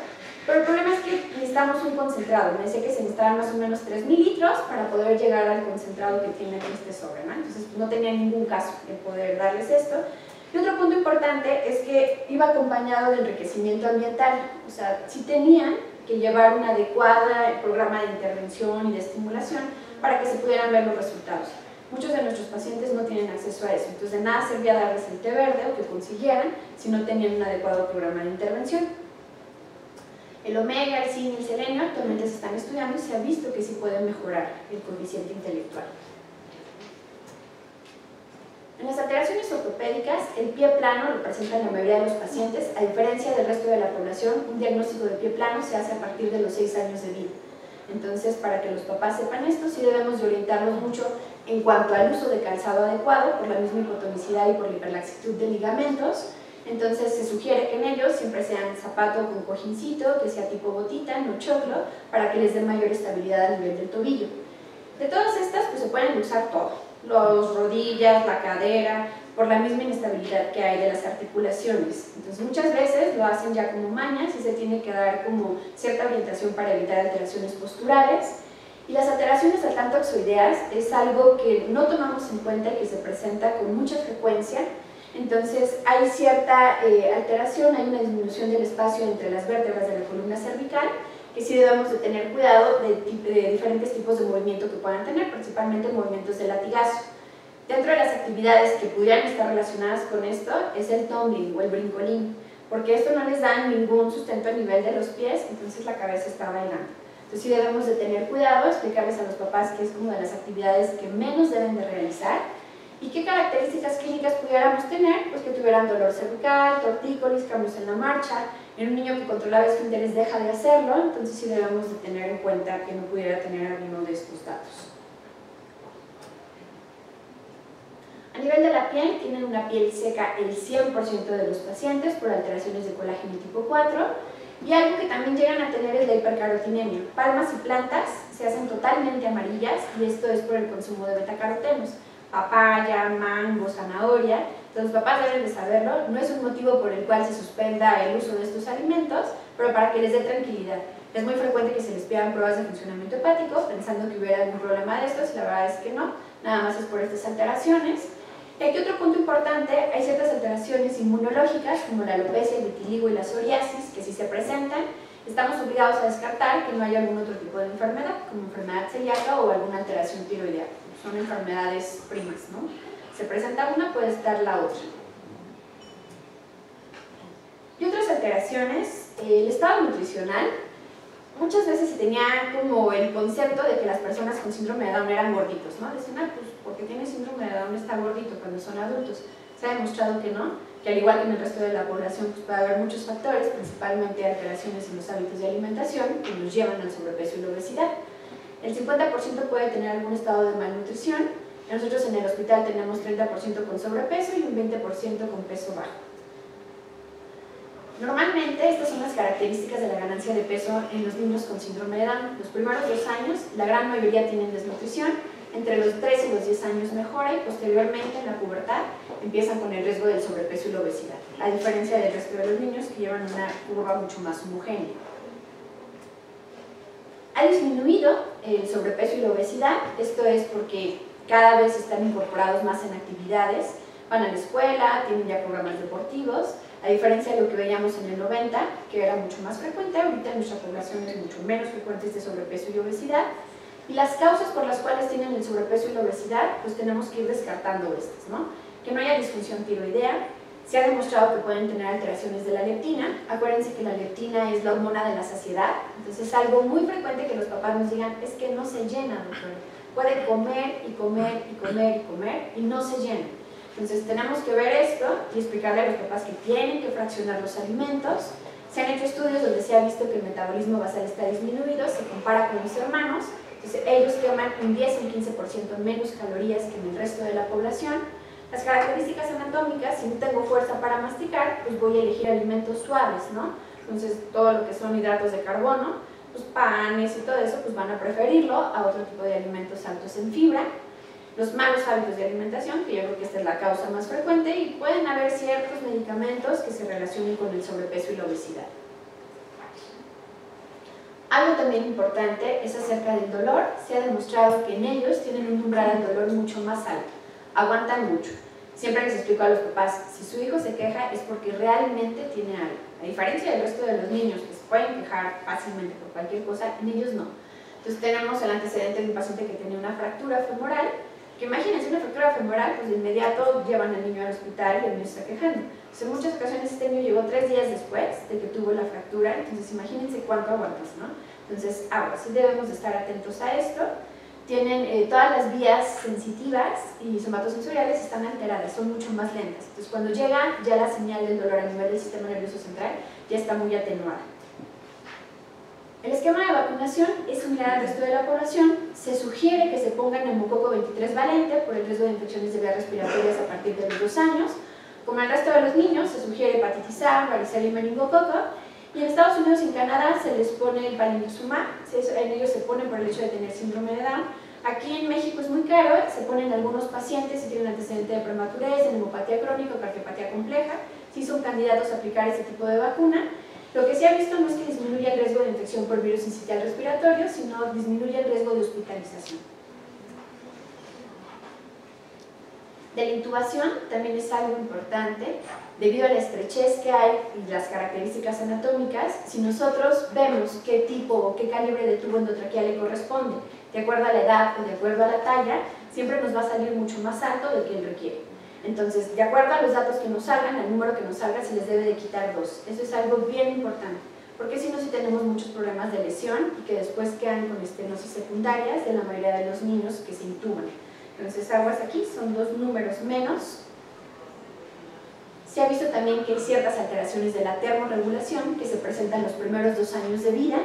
pero el problema es que necesitamos un concentrado. Me decía que se necesitaban más o menos 3,000 litros para poder llegar al concentrado que tiene este sobre, ¿no? Entonces no tenía ningún caso de poder darles esto. Y otro punto importante es que iba acompañado de enriquecimiento ambiental, o sea, sí tenían que llevar un adecuado programa de intervención y de estimulación para que se pudieran ver los resultados. Muchos de nuestros pacientes no tienen acceso a eso, entonces de nada servía darles el té verde o que consiguieran si no tenían un adecuado programa de intervención. El omega, el zinc y el selenio actualmente se están estudiando y se ha visto que sí pueden mejorar el coeficiente intelectual. En las alteraciones ortopédicas, el pie plano lo presenta en la mayoría de los pacientes. A diferencia del resto de la población, un diagnóstico de pie plano se hace a partir de los 6 años de vida. Entonces, para que los papás sepan esto, sí debemos de orientarnos mucho en cuanto al uso de calzado adecuado, por la misma hipotonicidad y por la hiperlaxitud de ligamentos. Entonces, se sugiere que en ellos siempre sean zapato con cojincito, que sea tipo botita, no choclo, para que les dé mayor estabilidad a nivel del tobillo. De todas estas, pues se pueden usar todo, los rodillas, la cadera, por la misma inestabilidad que hay de las articulaciones. Entonces muchas veces lo hacen ya como mañas y se tiene que dar como cierta orientación para evitar alteraciones posturales. Y las alteraciones altantoxoideas es algo que no tomamos en cuenta y que se presenta con mucha frecuencia. Entonces hay cierta alteración, hay una disminución del espacio entre las vértebras de la columna cervical, que sí debemos de tener cuidado de diferentes tipos de movimiento que puedan tener, principalmente movimientos de latigazo. Dentro de las actividades que pudieran estar relacionadas con esto es el tumbling o el brincolín, porque esto no les da ningún sustento a nivel de los pies, entonces la cabeza está bailando. Entonces sí debemos de tener cuidado, explicarles a los papás que es como de las actividades que menos deben de realizar y qué características clínicas pudiéramos tener, pues que tuvieran dolor cervical, tortícolis, cambios en la marcha. En un niño que controlaba esfínteres deja de hacerlo, entonces sí debemos de tener en cuenta que no pudiera tener alguno de estos datos. A nivel de la piel, tienen una piel seca el 100% de los pacientes por alteraciones de colágeno tipo 4 y algo que también llegan a tener es la hipercarotinemia. Palmas y plantas se hacen totalmente amarillas y esto es por el consumo de betacarotenos. Papaya, mango, zanahoria, entonces los papás deben de saberlo, no es un motivo por el cual se suspenda el uso de estos alimentos, pero para que les dé tranquilidad. Es muy frecuente que se les pidan pruebas de funcionamiento hepático pensando que hubiera algún problema de estos y la verdad es que no, nada más es por estas alteraciones. Y aquí otro punto importante, hay ciertas alteraciones inmunológicas como la alopecia, el vitiligo y la psoriasis que si se presentan, estamos obligados a descartar que no haya algún otro tipo de enfermedad, como enfermedad celíaca o alguna alteración tiroidea. Son enfermedades primas, ¿no? Se presenta una, puede estar la otra. Y otras alteraciones, el estado nutricional. Muchas veces se tenía como el concepto de que las personas con síndrome de Down eran gorditos, ¿no? Decían, pues porque tiene síndrome de Down está gordito cuando son adultos. Se ha demostrado que no, que al igual que en el resto de la población pues puede haber muchos factores, principalmente alteraciones en los hábitos de alimentación que nos llevan al sobrepeso y la obesidad. El 50% puede tener algún estado de malnutrición. Nosotros en el hospital tenemos 30% con sobrepeso y un 20% con peso bajo. Normalmente estas son las características de la ganancia de peso en los niños con síndrome de Down. Los primeros 2 años, la gran mayoría tienen desnutrición, entre los 3 y los 10 años mejora y posteriormente en la pubertad empiezan con el riesgo del sobrepeso y la obesidad, a diferencia del resto de los niños que llevan una curva mucho más homogénea. Ha disminuido el sobrepeso y la obesidad, esto es porque cada vez están incorporados más en actividades, van a la escuela, tienen ya programas deportivos, a diferencia de lo que veíamos en el 90, que era mucho más frecuente, ahorita en nuestra población es mucho menos frecuente este sobrepeso y obesidad. Y las causas por las cuales tienen el sobrepeso y la obesidad, pues tenemos que ir descartando estas, ¿no? Que no haya disfunción tiroidea, se ha demostrado que pueden tener alteraciones de la leptina. Acuérdense que la leptina es la hormona de la saciedad, entonces es algo muy frecuente que los papás nos digan, es que no se llena, doctor. Puede comer y comer y comer y comer y no se llena. Entonces tenemos que ver esto y explicarle a los papás que tienen que fraccionar los alimentos. Se han hecho estudios donde se ha visto que el metabolismo basal está disminuido, se compara con los hermanos, entonces ellos queman un 10 o un 15% menos calorías que en el resto de la población. Las características anatómicas, si no tengo fuerza para masticar, pues voy a elegir alimentos suaves, ¿no? Entonces todo lo que son hidratos de carbono, pues panes y todo eso, pues van a preferirlo a otro tipo de alimentos altos en fibra. Los malos hábitos de alimentación, que yo creo que esta es la causa más frecuente, y pueden haber ciertos medicamentos que se relacionen con el sobrepeso y la obesidad. Algo también importante es acerca del dolor. Se ha demostrado que en ellos tienen un umbral del dolor mucho más alto, aguantan mucho. Siempre les explico a los papás, si su hijo se queja es porque realmente tiene algo. A diferencia del resto de los niños que se pueden quejar fácilmente por cualquier cosa, en ellos no. Entonces tenemos el antecedente de un paciente que tenía una fractura femoral, que imagínense una fractura femoral, pues de inmediato llevan al niño al hospital y el niño se está quejando. Entonces, en muchas ocasiones este niño llegó 3 días después de que tuvo la fractura, entonces imagínense cuánto aguantas, ¿no? Entonces, sí debemos de estar atentos a esto. Tienen todas las vías sensitivas y somatosensoriales están alteradas, son mucho más lentas. Entonces, cuando llega ya la señal del dolor a nivel del sistema nervioso central ya está muy atenuada. El esquema de vacunación es similar al resto de la población. Se sugiere que se ponga neumococo 23 valente por el riesgo de infecciones de vías respiratorias a partir de los 2 años. Como el resto de los niños, se sugiere hepatitis A, varicela y meningococo. Y en Estados Unidos y en Canadá se les pone el palinizumab, en ellos se ponen por el hecho de tener síndrome de Down. Aquí en México es muy caro, se ponen algunos pacientes si tienen antecedente de prematurez, de neumopatía crónica o cardiopatía compleja, sí son candidatos a aplicar este tipo de vacuna. Lo que se ha visto no es que disminuya el riesgo de infección por virus sincitial respiratorio, sino disminuye el riesgo de hospitalización. De la intubación también es algo importante, debido a la estrechez que hay y las características anatómicas. Si nosotros vemos qué tipo o qué calibre de tubo endotraqueal le corresponde, de acuerdo a la edad o de acuerdo a la talla, siempre nos va a salir mucho más alto del que él requiere. Entonces, de acuerdo a los datos que nos salgan, al número que nos salga, se les debe de quitar 2. Eso es algo bien importante, porque si no, sí tenemos muchos problemas de lesión y que después quedan con estenosis secundarias de la mayoría de los niños que se intuban. Entonces, aguas aquí, son 2 números menos. Se ha visto también que hay ciertas alteraciones de la termorregulación que se presentan los primeros 2 años de vida.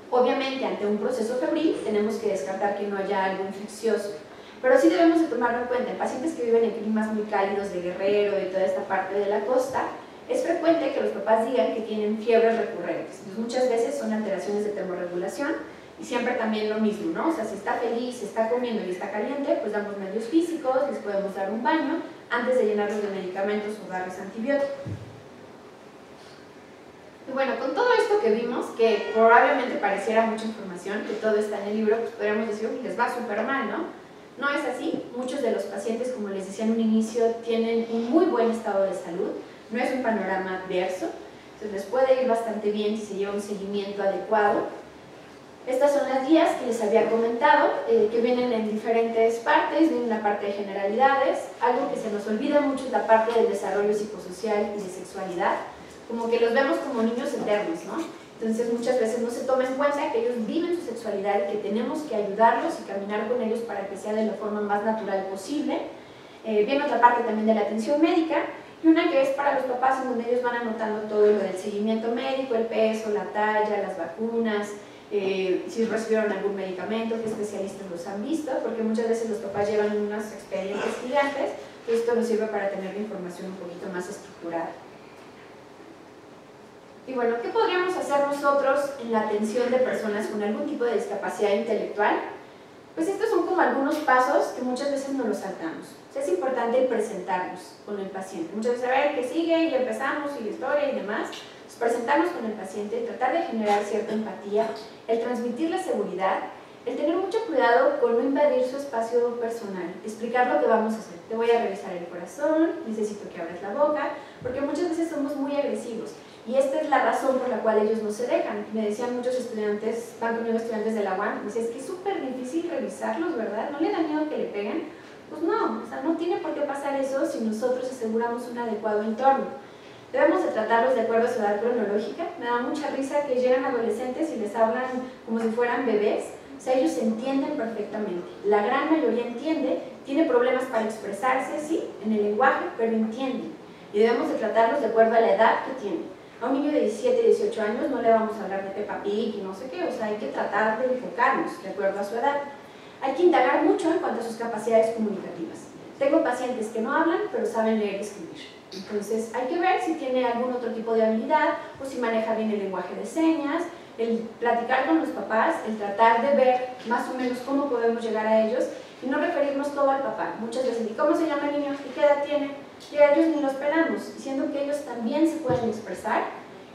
Obviamente, ante un proceso febril, tenemos que descartar que no haya algo infeccioso. Pero sí debemos de tomarlo en cuenta. En pacientes que viven en climas muy cálidos de Guerrero y toda esta parte de la costa, es frecuente que los papás digan que tienen fiebres recurrentes. Entonces, muchas veces son alteraciones de termorregulación y siempre también lo mismo, ¿no? O sea, si está feliz, si está comiendo y está caliente, pues damos medios físicos, les podemos dar un baño antes de llenarlos de medicamentos o darles antibióticos. Y bueno, con todo esto que vimos, que probablemente pareciera mucha información, que todo está en el libro, pues podríamos decir que les va súper mal, ¿no? No es así. Muchos de los pacientes, como les decía en un inicio, tienen un muy buen estado de salud, no es un panorama adverso, entonces les puede ir bastante bien si se lleva un seguimiento adecuado. Estas son las guías que les había comentado, que vienen en diferentes partes, vienen la parte de generalidades. Algo que se nos olvida mucho es la parte del desarrollo psicosocial y de sexualidad, como que los vemos como niños eternos, ¿no? Entonces muchas veces no se toma en cuenta que ellos viven su sexualidad y que tenemos que ayudarlos y caminar con ellos para que sea de la forma más natural posible. Viene otra parte también de la atención médica y una que es para los papás, en donde ellos van anotando todo lo del seguimiento médico, el peso, la talla, las vacunas, si recibieron algún medicamento, qué especialistas los han visto, porque muchas veces los papás llevan unos expedientes gigantes, y esto nos sirve para tener la información un poquito más estructurada. Y bueno, ¿qué podríamos hacer nosotros en la atención de personas con algún tipo de discapacidad intelectual? Pues estos son como algunos pasos que muchas veces nos los saltamos. O sea, es importante presentarnos con el paciente. Muchas veces, a ver, ¿qué sigue? Y empezamos, y la historia y demás. Pues presentarnos con el paciente, tratar de generar cierta empatía, el transmitirle seguridad, el tener mucho cuidado con no invadir su espacio personal, explicar lo que vamos a hacer. Te voy a revisar el corazón, necesito que abras la boca, porque muchas veces somos muy agresivos. Y esta es la razón por la cual ellos no se dejan. Me decían muchos estudiantes, van conmigo estudiantes de la UAM, me decían, es que es súper difícil revisarlos, ¿verdad? ¿No le da miedo que le peguen? Pues no, o sea, no tiene por qué pasar eso si nosotros aseguramos un adecuado entorno. Debemos de tratarlos de acuerdo a su edad cronológica. Me da mucha risa que llegan adolescentes y les hablan como si fueran bebés. O sea, ellos se entienden perfectamente. La gran mayoría entiende, tiene problemas para expresarse, sí, en el lenguaje, pero entienden. Y debemos de tratarlos de acuerdo a la edad que tienen. A un niño de 17, 18 años no le vamos a hablar de Peppa Pig y no sé qué, o sea, hay que tratar de enfocarnos de acuerdo a su edad. Hay que indagar mucho en cuanto a sus capacidades comunicativas. Tengo pacientes que no hablan, pero saben leer y escribir. Entonces, hay que ver si tiene algún otro tipo de habilidad o si maneja bien el lenguaje de señas, el platicar con los papás, el tratar de ver más o menos cómo podemos llegar a ellos y no referirnos todo al papá. Muchas veces, ¿y cómo se llama el niño? ¿Y qué edad tiene? Y a ellos ni los pelamos, siendo que ellos también se pueden expresar,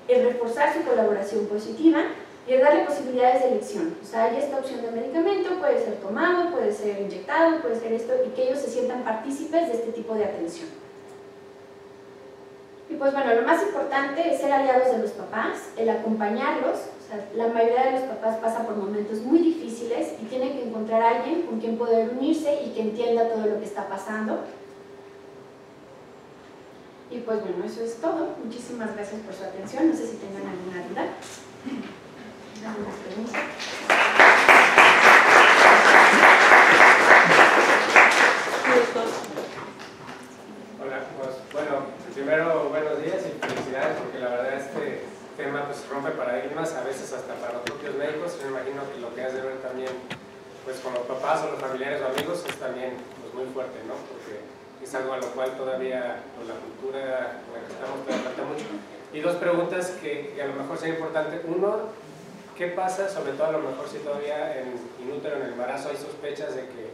el reforzar su colaboración positiva y el darle posibilidades de elección. O sea, hay esta opción de medicamento, puede ser tomado, puede ser inyectado, puede ser esto, y que ellos se sientan partícipes de este tipo de atención. Y pues bueno, lo más importante es ser aliados de los papás, el acompañarlos. O sea, la mayoría de los papás pasa por momentos muy difíciles y tienen que encontrar a alguien con quien poder unirse y que entienda todo lo que está pasando. Y pues bueno, eso es todo. Muchísimas gracias por su atención. No sé si tengan alguna duda. ¿Alguna pregunta? Hola, pues bueno, primero buenos días y felicidades porque la verdad este tema pues rompe paradigmas, a veces hasta para los propios médicos. médicos, yo me imagino que lo que has de ver también, pues con los papás o los familiares o amigos, es también pues, muy fuerte, ¿no? Porque es algo a lo cual todavía, pues, la cultura en la que estamos todavía falta mucho. Y dos preguntas que a lo mejor sería importante. Uno, ¿qué pasa, sobre todo a lo mejor si todavía en útero, en el embarazo, hay sospechas de que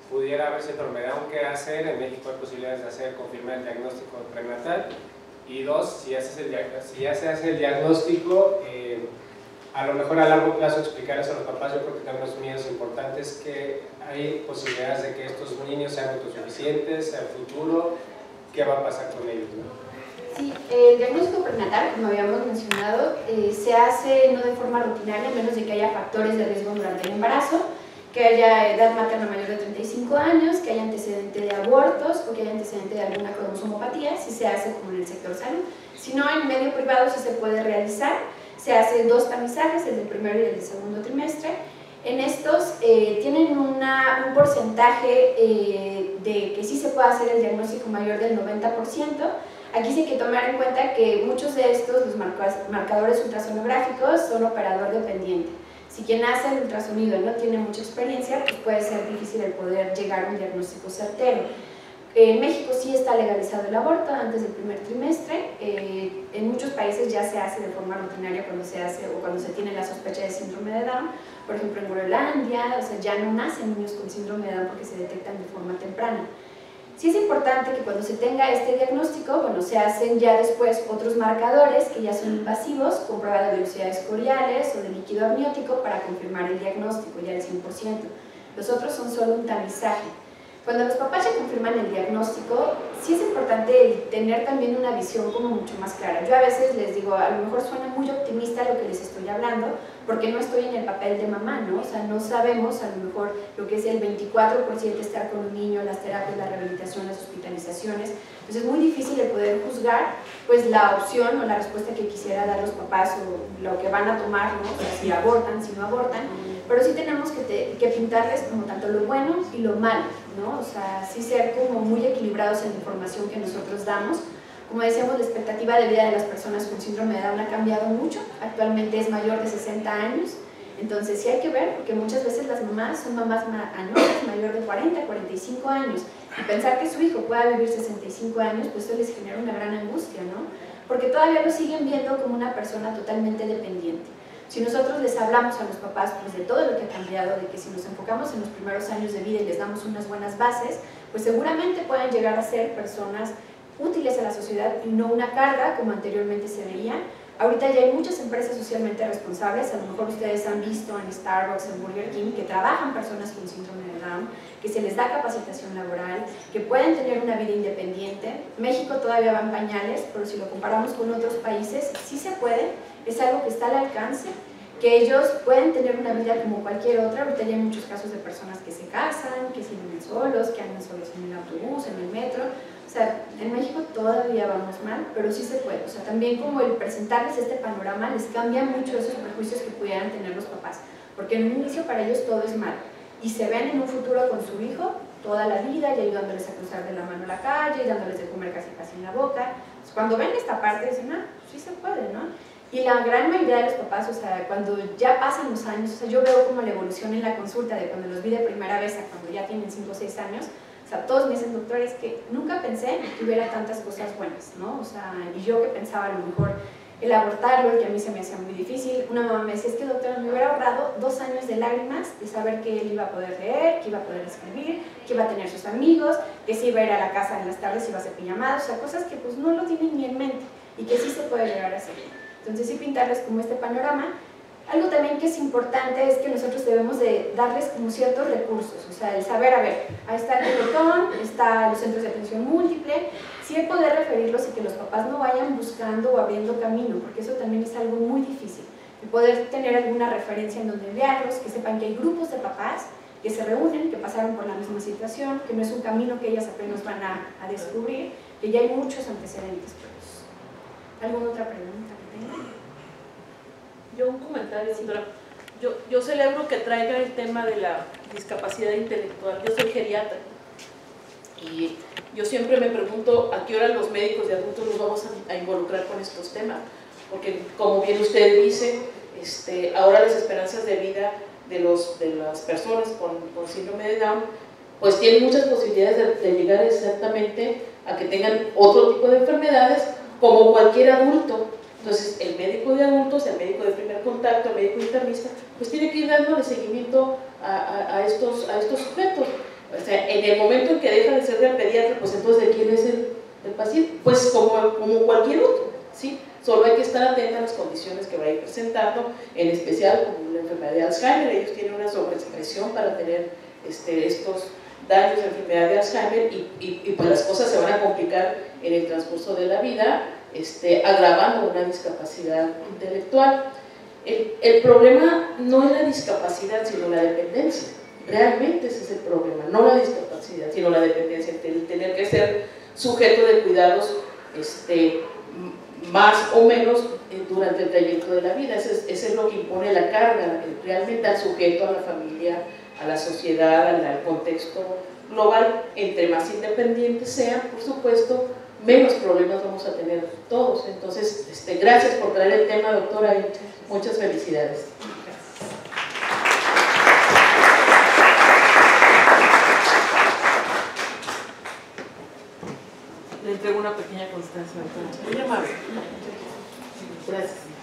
pudiera haber enfermedad? ¿Qué hacer? En México hay posibilidades de hacer, confirmar el diagnóstico prenatal. Y dos, si ya se hace el diagnóstico, a lo mejor a largo plazo explicar eso a los papás. Yo creo que también los miedos importantes, que hay posibilidades de que estos niños sean autosuficientes al futuro. ¿Qué va a pasar con ellos, ¿no? Sí, el diagnóstico prenatal, como habíamos mencionado, se hace no de forma rutinaria, a menos de que haya factores de riesgo durante el embarazo, que haya edad materna mayor de 35 años, que haya antecedente de abortos o que haya antecedente de alguna cromosomopatía, si se hace como en el sector salud. Si no, en medio privado sí se puede realizar, se hacen 2 tamizajes, el del primero y el del segundo trimestre. En estos tienen un porcentaje de que sí se puede hacer el diagnóstico mayor del 90%. Aquí sí hay que tomar en cuenta que muchos de estos, los marcadores ultrasonográficos, son operador dependiente. Si quien hace el ultrasonido no tiene mucha experiencia, pues puede ser difícil el poder llegar a un diagnóstico certero. En México sí está legalizado el aborto antes del primer trimestre. En muchos países ya se hace de forma rutinaria cuando se hace o cuando se tiene la sospecha de síndrome de Down. Por ejemplo, en Groenlandia, o sea, ya no nacen niños con síndrome de Down porque se detectan de forma temprana. Sí es importante que cuando se tenga este diagnóstico, bueno, se hacen ya después otros marcadores que ya son invasivos, con prueba de velocidades coriales o de líquido amniótico para confirmar el diagnóstico ya al 100%. Los otros son solo un tamizaje. Cuando los papás ya confirman el diagnóstico, sí es importante tener también una visión como mucho más clara. Yo a veces les digo, a lo mejor suena muy optimista lo que les estoy hablando, porque no estoy en el papel de mamá, ¿no? O sea, no sabemos a lo mejor lo que es el 24% estar con un niño, las terapias, la rehabilitación, las hospitalizaciones. Entonces es muy difícil el poder juzgar pues la opción o la respuesta que quisiera dar los papás o lo que van a tomar, ¿no? O sea, si abortan, si no abortan. Pero sí tenemos que pintarles como tanto lo bueno y lo malo, ¿no? O sea, sí ser como muy equilibrados en la información que nosotros damos. Como decíamos, la expectativa de vida de las personas con síndrome de Down ha cambiado mucho. Actualmente es mayor de 60 años. Entonces sí hay que ver, porque muchas veces las mamás son mamás anuales, mayor de 40, 45 años. Y pensar que su hijo pueda vivir 65 años, pues eso les genera una gran angustia, ¿no? Porque todavía lo siguen viendo como una persona totalmente dependiente. Si nosotros les hablamos a los papás pues, de todo lo que ha cambiado, de que si nos enfocamos en los primeros años de vida y les damos unas buenas bases, pues seguramente pueden llegar a ser personas útiles a la sociedad y no una carga como anteriormente se veía. Ahorita ya hay muchas empresas socialmente responsables, a lo mejor ustedes han visto en Starbucks, en Burger King, que trabajan personas con síndrome de Down, que se les da capacitación laboral, que pueden tener una vida independiente. México todavía va en pañales, pero si lo comparamos con otros países, sí se puede, es algo que está al alcance, que ellos pueden tener una vida como cualquier otra. Ahorita ya hay muchos casos de personas que se casan, que se viven solos, que andan solos en el autobús, en el metro. O sea, en México todavía vamos mal, pero sí se puede. O sea, también como el presentarles este panorama les cambia mucho esos prejuicios que pudieran tener los papás, porque en un inicio para ellos todo es mal, y se ven en un futuro con su hijo toda la vida, y ayudándoles a cruzar de la mano la calle, y dándoles de comer casi casi en la boca. Pues cuando ven esta parte dicen, ah, sí se puede, ¿no? Y la gran mayoría de los papás, o sea, cuando ya pasan los años, o sea, yo veo como la evolución en la consulta de cuando los vi de primera vez a cuando ya tienen 5 o 6 años. O sea, todos me dicen, doctores, que nunca pensé que hubiera tantas cosas buenas, ¿no? O sea, y yo que pensaba a lo mejor el abortarlo, que a mí se me hacía muy difícil. Una mamá me decía, es que doctora, me hubiera ahorrado 2 años de lágrimas de saber que él iba a poder leer, que iba a poder escribir, que iba a tener sus amigos, que se iba a ir a la casa en las tardes y iba a hacer pijamadas, o sea, cosas que pues no lo tienen ni en mente y que sí se puede llegar a hacer. Entonces sí pintarles como este panorama. Algo también que es importante es que nosotros debemos de darles como ciertos recursos, o sea, el saber, a ver, ahí está el botón, están los centros de atención múltiple, sí el poder referirlos y que los papás no vayan buscando o abriendo camino, porque eso también es algo muy difícil, el poder tener alguna referencia en donde enviarlos, que sepan que hay grupos de papás que se reúnen, que pasaron por la misma situación, que no es un camino que ellas apenas van a descubrir, que ya hay muchos antecedentes previos. ¿Alguna otra pregunta que tengan? Yo un comentario, doctora. Yo celebro que traiga el tema de la discapacidad intelectual. Yo soy geriatra y yo siempre me pregunto a qué hora los médicos de adultos nos vamos a involucrar con estos temas, porque como bien usted dice, ahora las esperanzas de vida de las personas con síndrome de Down, pues tienen muchas posibilidades de llegar exactamente a que tengan otro tipo de enfermedades como cualquier adulto. Entonces el médico de adultos, el médico de primer contacto, el médico internista, pues tiene que ir dándole seguimiento a estos sujetos. O sea, en el momento en que deja de ser del pediatra, pues entonces ¿de quién es el paciente? Pues como cualquier otro, ¿sí? Solo hay que estar atenta a las condiciones que va a ir presentando, en especial como la enfermedad de Alzheimer. Ellos tienen una sobreexpresión para tener estos daños de enfermedad de Alzheimer y pues las cosas se van a complicar en el transcurso de la vida, agravando una discapacidad intelectual. El problema no es la discapacidad, sino la dependencia. Realmente ese es el problema, no la discapacidad, sino la dependencia, el tener que ser sujeto de cuidados más o menos durante el trayecto de la vida. Ese es lo que impone la carga realmente al sujeto, a la familia, a la sociedad, al contexto global. Entre más independientes sean, por supuesto, menos problemas vamos a tener todos. Entonces, gracias por traer el tema, doctora, y muchas felicidades. Le entrego una pequeña constancia, doctora. Muy amable. Gracias.